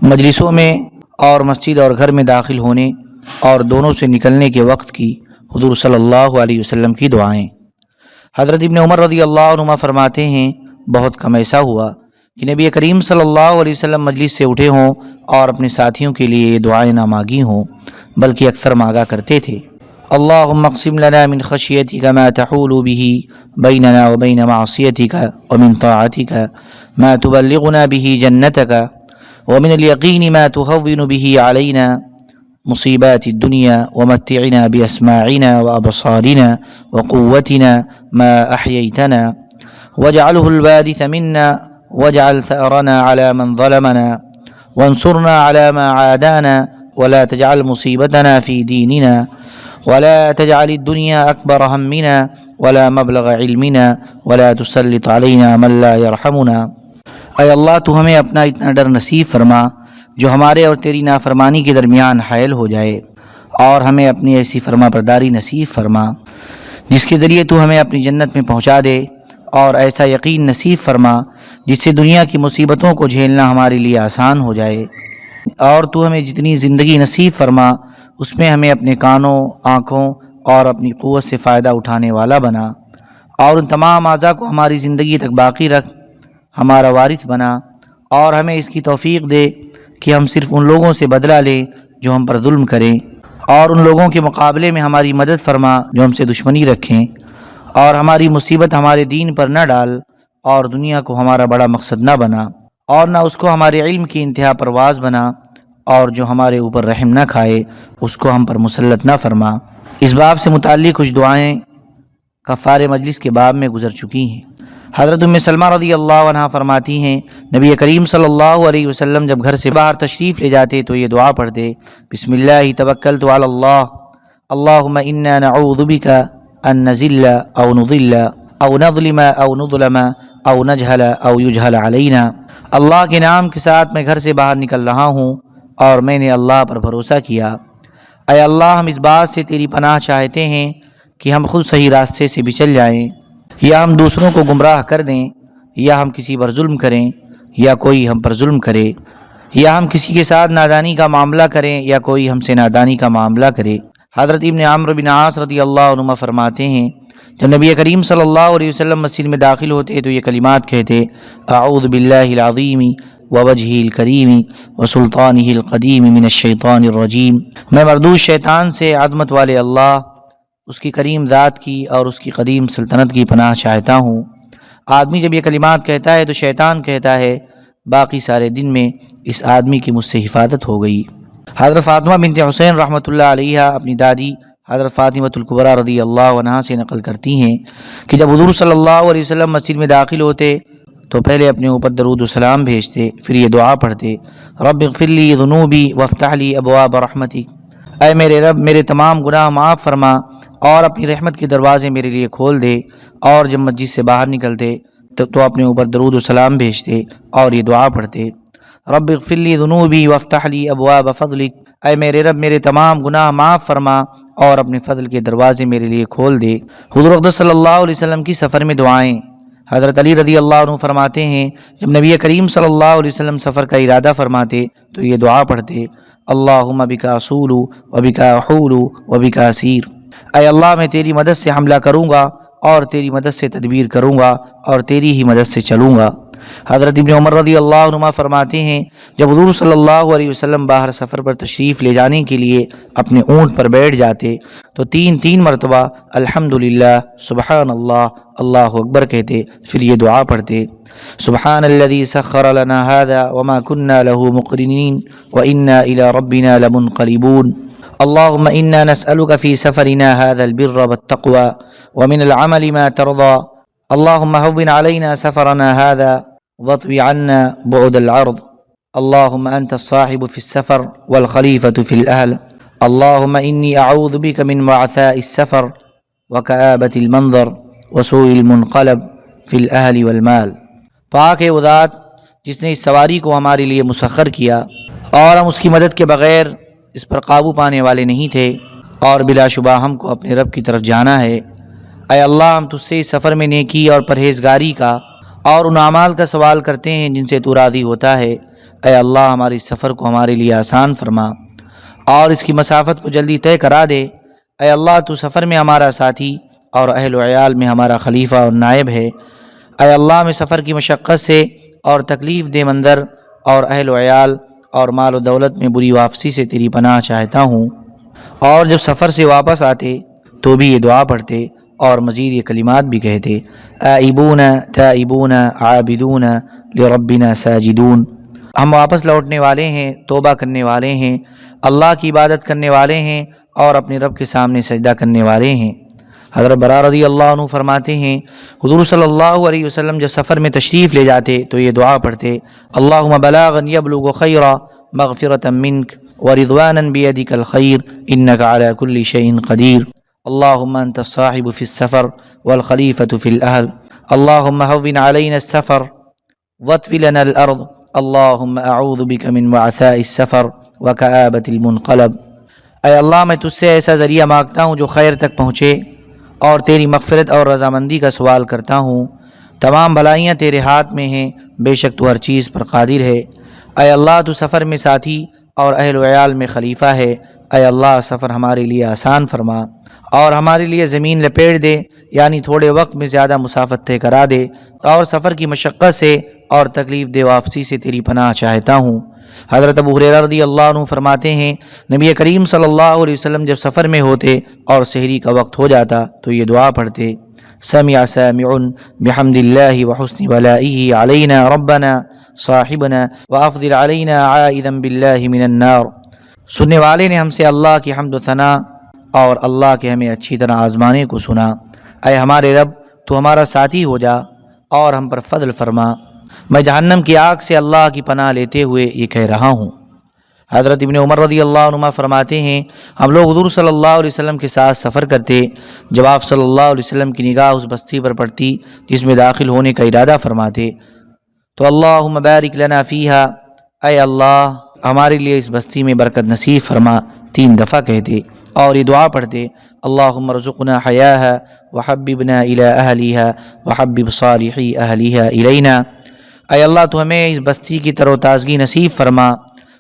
مجلسوں میں اور مسجد اور گھر میں داخل ہونے اور دونوں سے نکلنے کے وقت کی حضور صلی اللہ علیہ وسلم کی دعائیں۔ حضرت ابن عمر رضی اللہ عنہما فرماتے ہیں، بہت کم ایسا ہوا کہ نبی کریم صلی اللہ علیہ وسلم مجلس سے اٹھے ہوں اور اپنے ساتھیوں کے لیے یہ دعائیں نہ مانگی ہوں، بلکہ اکثر مانگا کرتے تھے۔ اللہم اقسم لنا من خشیتک ما تحول به بیننا وبین معصیتک ومن طاعتک ما تبلغنا به جنتک ومن الیقین ما تهون به علینا مصیبات الدنیا ومتعنا باسماعنا وابصارنا وقوتنا ما احییتنا واجعله الوارث منا واجعل ثأرنا على من ظلمنا وانصرنا على ما عادانا ولا تجعل مصیبتنا في دیننا ولا تجعل الدنيا أكبر همنا ولا مبلغ علمنا ولا تسلط علينا من لا يرحمنا۔ اے اللہ تو ہمیں اپنا اتنا ڈر نصیب فرما جو ہمارے اور تیری نافرمانی کے درمیان حائل ہو جائے، اور ہمیں اپنی ایسی فرما برداری نصیب فرما جس کے ذریعے تو ہمیں اپنی جنت میں پہنچا دے، اور ایسا یقین نصیب فرما جس سے دنیا کی مصیبتوں کو جھیلنا ہمارے لیے آسان ہو جائے، اور تو ہمیں جتنی زندگی نصیب فرما اس میں ہمیں اپنے کانوں، آنکھوں اور اپنی قوت سے فائدہ اٹھانے والا بنا، اور ان تمام اعضاء کو ہماری زندگی تک باقی رکھ، ہمارا وارث بنا، اور ہمیں اس کی توفیق دے کہ ہم صرف ان لوگوں سے بدلہ لیں جو ہم پر ظلم کریں، اور ان لوگوں کے مقابلے میں ہماری مدد فرما جو ہم سے دشمنی رکھیں، اور ہماری مصیبت ہمارے دین پر نہ ڈال، اور دنیا کو ہمارا بڑا مقصد نہ بنا، اور نہ اس کو ہمارے علم کی انتہا پرواز بنا، اور جو ہمارے اوپر رحم نہ کھائے اس کو ہم پر مسلط نہ فرما۔ اس باب سے متعلق کچھ دعائیں کفار مجلس کے باب میں گزر چکی ہیں۔ حضرت ام سلمہ رضی اللہ عنہ فرماتی ہیں، نبی کریم صلی اللہ علیہ وسلم جب گھر سے باہر تشریف لے جاتے تو یہ دعا پڑھتے، بسم اللہ توکلت علی اللہ اللہم انا نعوذ بک ان نزل او نضل او نظلم او نظلم او نجہل او یجہل علینا۔ اللہ کے نام کے ساتھ میں گھر سے باہر نکل رہا ہوں اور میں نے اللہ پر بھروسہ کیا۔ اے اللہ، ہم اس بات سے تیری پناہ چاہتے ہیں کہ ہم خود صحیح راستے سے بچل جائیں، یا ہم دوسروں کو گمراہ کر دیں، یا ہم کسی پر ظلم کریں، یا کوئی ہم پر ظلم کرے، یا ہم کسی کے ساتھ نادانی کا معاملہ کریں، یا کوئی ہم سے نادانی کا معاملہ کرے۔ حضرت ابن عمرو بن عاص رضی اللہ عنہما فرماتے ہیں، جب نبی کریم صلی اللہ علیہ وسلم مسجد میں داخل ہوتے تو یہ کلمات کہتے، اعوذ باللہ العظیم ووجہہ الکریم وسلطانہ القدیم من الشیطان الرجیم۔ میں مردود شیطان سے عظمت والے اللہ، اس کی کریم ذات کی اور اس کی قدیم سلطنت کی پناہ چاہتا ہوں۔ آدمی جب یہ کلمات کہتا ہے تو شیطان کہتا ہے، باقی سارے دن میں اس آدمی کی مجھ سے حفاظت ہو گئی۔ حضرت فاطمہ بنت حسین رحمۃ اللہ علیہ اپنی دادی حضرت فاطمہ الکبریٰ رضی اللہ عنہا سے نقل کرتی ہیں کہ جب حضور صلی اللہ علیہ وسلم مسجد میں داخل ہوتے تو پہلے اپنے اوپر درود و سلام بھیجتے، پھر یہ دعا پڑھتے، رب اغفر لی ذنوبی وافتح لی ابواب رحمتک، اے میرے رب میرے تمام گناہ معاف فرما اور اپنی رحمت کے دروازے میرے لیے کھول دے۔ اور جب مسجد سے باہر نکلتے تو اپنے اوپر درود و سلام بھیجتے اور یہ دعا پڑھتے، رب اغفر لی ذنوبی وافتح لی ابواب فضلک، اے میرے رب میرے تمام گناہ معاف فرما اور اپنے فضل کے دروازے میرے لیے کھول دے۔ حضور اقدس صلی اللہ علیہ وسلم کی سفر میں دعائیں۔ حضرت علی رضی اللہ عنہ فرماتے ہیں، جب نبی کریم صلی اللہ علیہ وسلم سفر کا ارادہ فرماتے تو یہ دعا پڑھتے، اللہم بک اصول وبک احول وبک اسیر، اے اللہ میں تیری مدد سے حملہ کروں گا اور تیری مدد سے تدبیر کروں گا اور تیری ہی مدد سے چلوں گا۔ حضرت ابن عمر رضی اللہ عنہما فرماتے ہیں، جب حضور صلی اللہ علیہ وسلم باہر سفر پر تشریف لے جانے کے لیے اپنے اونٹ پر بیٹھ جاتے تو تین مرتبہ الحمدللہ، سبحان اللہ، اللہ اکبر کہتے، پھر یہ دعا پڑھتے، سبحان الذی سخر لنا هذا وما كنا له مقرنین وانا الى ربنا لمنقلبون، اللهم انا نسألك في سفرنا هذا البر والتقوى ومن العمل ما ترضى، اللهم هون علينا سفرنا هذا واطوي عنا بعد العرض، اللهم أنت الصاحب في السفر والخليفة في الأهل، اللهم إني أعوذ بك من وعثاء السفر وكآبة المنظر وسوء المنقلب في الأهل والمال۔ پاک ہے وہ ذات جس نے اس سواری کو ہمارے لیے مسخر کیا اور ہم اس کی مدد کے بغیر اس پر قابو پانے والے نہیں تھے، اور بلا شبہ ہم کو اپنے رب کی طرف جانا ہے۔ اے اللہ، ہم تجھ سے اس سفر میں نیکی اور پرہیزگاری کا اور ان اعمال کا سوال کرتے ہیں جن سے تو راضی ہوتا ہے۔ اے اللہ ہماری سفر کو ہمارے لیے آسان فرما اور اس کی مسافت کو جلدی طے کرا دے۔ اے اللہ تو سفر میں ہمارا ساتھی اور اہل و عیال میں ہمارا خلیفہ اور نائب ہے۔ اے اللہ میں سفر کی مشقت سے اور تکلیف دہ منظر اور اہل و عیال اور مال و دولت میں بری واپسی سے تیری پناہ چاہتا ہوں۔ اور جب سفر سے واپس آتے تو بھی یہ دعا پڑھتے اور مزید یہ کلمات بھی کہتے، آئبون تائبون عابدون لربنا ساجدون، ہم واپس لوٹنے والے ہیں، توبہ کرنے والے ہیں، اللہ کی عبادت کرنے والے ہیں اور اپنے رب کے سامنے سجدہ کرنے والے ہیں۔ حضرت برا رضی اللہ عنہ فرماتے ہیں حضور صلی اللہ علیہ وسلم جب سفر میں تشریف لے جاتے تو یہ دعا پڑھتے، اللہم بلاغا یبلغ خیرا مغفرتا منک ورضوانا بیدک الخیر انک علی کل شیء قدیر، اللہم انت الصاحب فی السفر والخلیفۃ فی الاہل، اللہم ہون علینا السفر واطوی لنا الارض، اللہم اعوذ بک من وعثاء السفر وکآبۃ المنقلب۔ اے اللہ میں تجھ سے ایسا ذریعہ مانگتا ہوں جو خیر تک پہنچے اور تیری مغفرت اور رضامندی کا سوال کرتا ہوں، تمام بھلائیاں تیرے ہاتھ میں ہیں، بے شک تو ہر چیز پر قادر ہے۔ اے اللہ تو سفر میں ساتھی اور اہل و عیال میں خلیفہ ہے، اے اللہ سفر ہمارے لیے آسان فرما اور ہمارے لیے زمین لپیٹ دے، یعنی تھوڑے وقت میں زیادہ مسافت طے کرا دے، اور سفر کی مشقت سے اور تکلیف دہ واپسی سے تیری پناہ چاہتا ہوں۔ حضرت ابو ہریرہ رضی اللہ عنہ فرماتے ہیں نبی کریم صلی اللہ علیہ وسلم جب سفر میں ہوتے اور سحری کا وقت ہو جاتا تو یہ دعا پڑھتے، سمع سامع بحمد اللہ وحسن بلائہ علینا ربنا صاحبنا وافضل علینا عائذا باللہ من النار، سننے والے نے ہم سے اللہ کی حمد و ثنا اور اللہ کے ہمیں اچھی طرح آزمانے کو سنا۔ اے ہمارے رب تو ہمارا ساتھی ہو جا اور ہم پر فضل فرما، میں جہنم کی آگ سے اللہ کی پناہ لیتے ہوئے یہ کہہ رہا ہوں۔ حضرت ابن عمر رضی اللہ عنہ فرماتے ہیں ہم لوگ حضور صلی اللہ علیہ وسلم کے ساتھ سفر کرتے، جب آپ صلی اللہ علیہ وسلم کی نگاہ اس بستی پر پڑتی جس میں داخل ہونے کا ارادہ فرماتے تو اللہم بارک لنا فیہا، اے اللہ ہمارے لیے اس بستی میں برکت نصیب فرما 3 دفعہ کہتے اور یہ دعا پڑھتے، اللہم ارزقنا حیاہا وحببنا الی اہلیہا وحبب صالحی اہلیہا الینا، اے اللہ تو ہمیں اس بستی کی تر و تازگی نصیب فرما،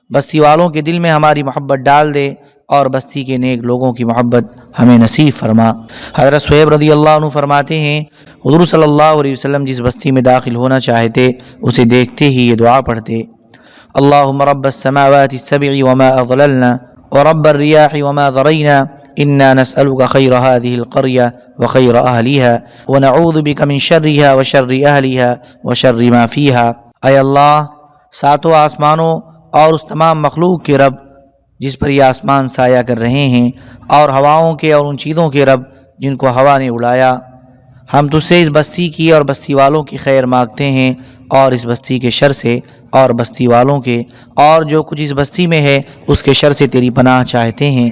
بستی والوں کے دل میں ہماری محبت ڈال دے اور بستی کے نیک لوگوں کی محبت ہمیں نصیب فرما۔ حضرت صہیب رضی اللہ عنہ فرماتے ہیں حضور صلی اللہ علیہ وسلم جس بستی میں داخل ہونا چاہتے اسے دیکھتے ہی یہ دعا پڑھتے، اللہم رب السماوات السبع وما اضللنا ورب الریاح وما ذرینا انا نسألک خیر هذه القرية وخیر اہلها ونعوذ بک من شرها وشر اہلها وشر ما فيها، اے اللہ ساتوں آسمانوں اور اس تمام مخلوق کے رب جس پر یہ آسمان سایہ کر رہے ہیں، اور ہواؤں کے اور ان چیزوں کے رب جن کو ہوا نے اڑایا، ہم تجھ سے اس بستی کی اور بستی والوں کی خیر مانگتے ہیں اور اس بستی کے شر سے اور بستی والوں کے اور جو کچھ اس بستی میں ہے اس کے شر سے تیری پناہ چاہتے ہیں۔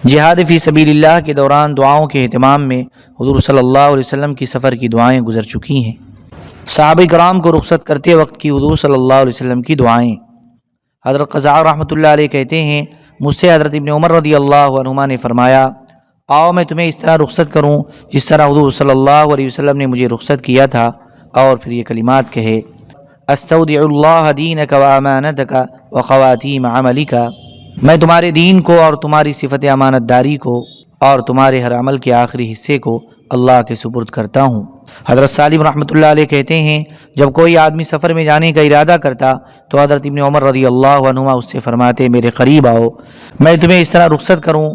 جہاد فی سبیل اللہ کے دوران دعاؤں کے اہتمام میں حضور صلی اللہ علیہ وسلم کی سفر کی دعائیں گزر چکی ہیں۔ صحابہ کرام کو رخصت کرتے وقت کی حضور صلی اللہ علیہ وسلم کی دعائیں۔ حضرت قزاع رحمۃ اللہ علیہ کہتے ہیں مجھ سے حضرت ابن عمر رضی اللہ عنہما نے فرمایا، آؤ میں تمہیں اس طرح رخصت کروں جس طرح حضور صلی اللہ علیہ وسلم نے مجھے رخصت کیا تھا، اور پھر یہ کلمات کہے، استودع اللہ دینک و امانتک و خواتیم عملک، میں تمہارے دین کو اور تمہاری صفت امانت داری کو اور تمہارے ہر عمل کے آخری حصے کو اللہ کے سپرد کرتا ہوں۔ حضرت سالم رحمۃ اللہ علیہ کہتے ہیں جب کوئی آدمی سفر میں جانے کا ارادہ کرتا تو حضرت ابن عمر رضی اللہ عنہما اس سے فرماتے میرے قریب آؤ، میں تمہیں اس طرح رخصت کروں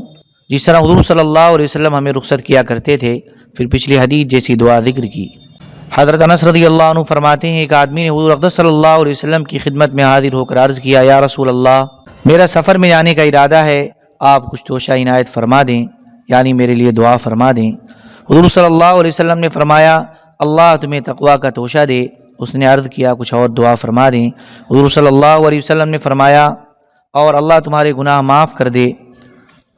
جس طرح حضور صلی اللہ علیہ وسلم ہمیں رخصت کیا کرتے تھے، پھر پچھلی حدیث جیسی دعا ذکر کی۔ حضرت انس رضی اللہ عنہ فرماتے ہیں ایک آدمی نے حضور اقدس صلی اللہ علیہ وسلم کی خدمت میں حاضر ہو کر عرض کیا، یا رسول اللہ میرا سفر میں جانے کا ارادہ ہے، آپ کچھ توشہ عنایت فرما دیں، یعنی میرے لیے دعا فرما دیں۔ حضور صلی اللہ علیہ وسلم نے فرمایا اللہ تمہیں تقویٰ کا توشہ دے۔ اس نے عرض کیا کچھ اور دعا فرما دیں۔ حضور صلی اللہ علیہ وسلم نے فرمایا اور اللہ تمہارے گناہ معاف کر دے۔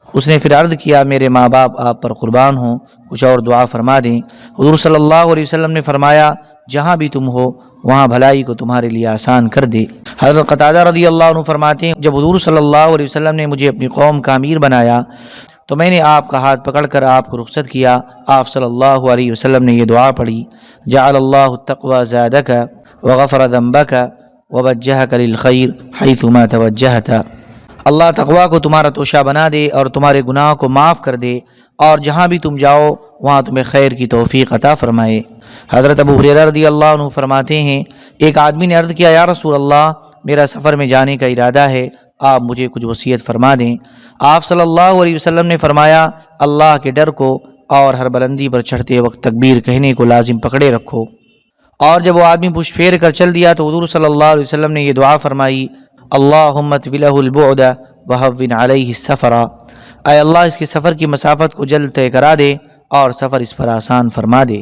اس نے پھر عرض کیا میرے ماں باپ آپ پر قربان ہوں، کچھ اور دعا فرما دیں۔ حضور صلی اللہ علیہ وسلم نے فرمایا جہاں بھی تم ہو وہاں بھلائی کو تمہارے لیے آسان کر دے۔ حضرت قتادہ رضی اللہ عنہ فرماتے ہیں جب حضور صلی اللہ علیہ وسلم نے مجھے اپنی قوم کا امیر بنایا تو میں نے آپ کا ہاتھ پکڑ کر آپ کو رخصت کیا۔ آپ صلی اللہ علیہ وسلم نے یہ دعا پڑھی، جعل اللہ التقوی زادک وغفر ذنبک ووجہک للخیر حیثما توجہت۔ اللہ تقویٰ کو تمہارا توشہ بنا دے اور تمہارے گناہوں کو معاف کر دے، اور جہاں بھی تم جاؤ وہاں تمہیں خیر کی توفیق عطا فرمائے۔ حضرت ابو ہریرہ رضی اللہ عنہ فرماتے ہیں، ایک آدمی نے عرض کیا، یا رسول اللہ، میرا سفر میں جانے کا ارادہ ہے، آپ مجھے کچھ وصیت فرما دیں۔ آپ صلی اللہ علیہ وسلم نے فرمایا، اللہ کے ڈر کو اور ہر بلندی پر چڑھتے وقت تکبیر کہنے کو لازم پکڑے رکھو۔ اور جب وہ آدمی پشت پھیر کر چل دیا تو حضور صلی اللہ علیہ وسلم نے یہ دعا فرمائی، اللہم اطوی لہ البعد وہون علیہ السفر، اے اللہ اس کے سفر کی مسافت کو جلد طے کرا دے اور سفر اس پر آسان فرما دے۔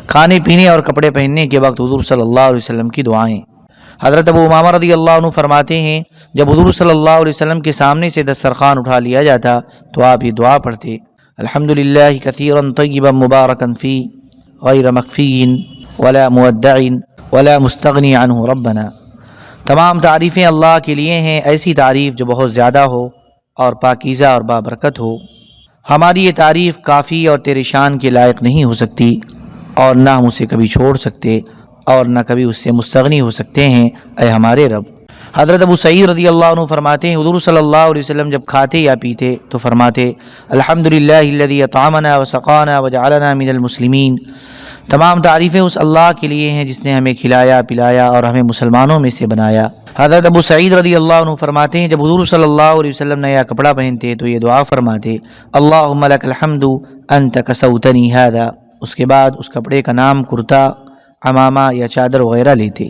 کھانے پینے اور کپڑے پہننے کے وقت حضور صلی اللہ علیہ وسلم کی دعائیں۔ حضرت ابو امامہ رضی اللہ عنہ فرماتے ہیں، جب حضور صلی اللہ علیہ وسلم کے سامنے سے دسترخوان اٹھا لیا جاتا تو آپ یہ دعا پڑھتے، الحمدللہ کثیرا طیبا مبارکا فی غیر مکفی ولا مودع ولا مستغنی عنہ ربنا۔ تمام تعریفیں اللہ کے لیے ہیں، ایسی تعریف جو بہت زیادہ ہو اور پاکیزہ اور بابرکت ہو۔ ہماری یہ تعریف کافی اور تیرے شان کے لائق نہیں ہو سکتی، اور نہ ہم اسے کبھی چھوڑ سکتے اور نہ کبھی اس سے مستغنی ہو سکتے ہیں، اے ہمارے رب۔ حضرت ابو سعید رضی اللہ عنہ فرماتے ہیں، حضور صلی اللہ علیہ وسلم جب کھاتے یا پیتے تو فرماتے، الحمدللہ الذی اطعمنا وسقانا وجعلنا من المسلمین۔ تمام تعریفیں اس اللہ کے لیے ہیں جس نے ہمیں کھلایا پلایا اور ہمیں مسلمانوں میں سے بنایا۔ حضرت ابو سعید رضی اللہ عنہ فرماتے ہیں، جب حضور صلی اللہ علیہ وسلم نیا کپڑا پہنتے تو یہ دعا فرماتے، اللہم لک الحمد انت کسوتنی ھذا۔ اس کے بعد اس کپڑے کا نام کرتا، عمامہ یا چادر وغیرہ لیتے۔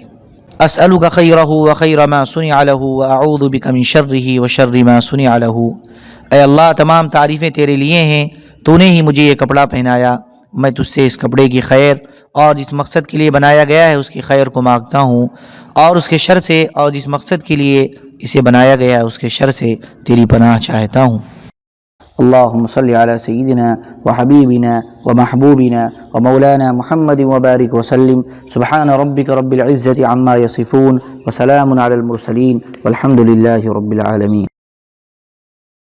اسألک خیرہ وخیر ما صنع لہ واعوذ بک من شرہ وشر ما صنع لہ۔ اے اللہ تمام تعریفیں تیرے لیے ہیں، تو نے ہی مجھے یہ کپڑا پہنایا، میں تجھ سے اس کپڑے کی خیر اور جس مقصد کے لیے بنایا گیا ہے اس کی خیر کو مانگتا ہوں، اور اس کے شر سے اور جس مقصد کے لیے اسے بنایا گیا ہے اس کے شر سے تیری پناہ چاہتا ہوں۔ اللہم صلی علی سیدنا وحبیبنا ومحبوبنا ومولانا محمد وبارک وسلم۔ سبحان ربک رب العزة عما یصفون وسلام علی المرسلین والحمد للہ رب العالمین۔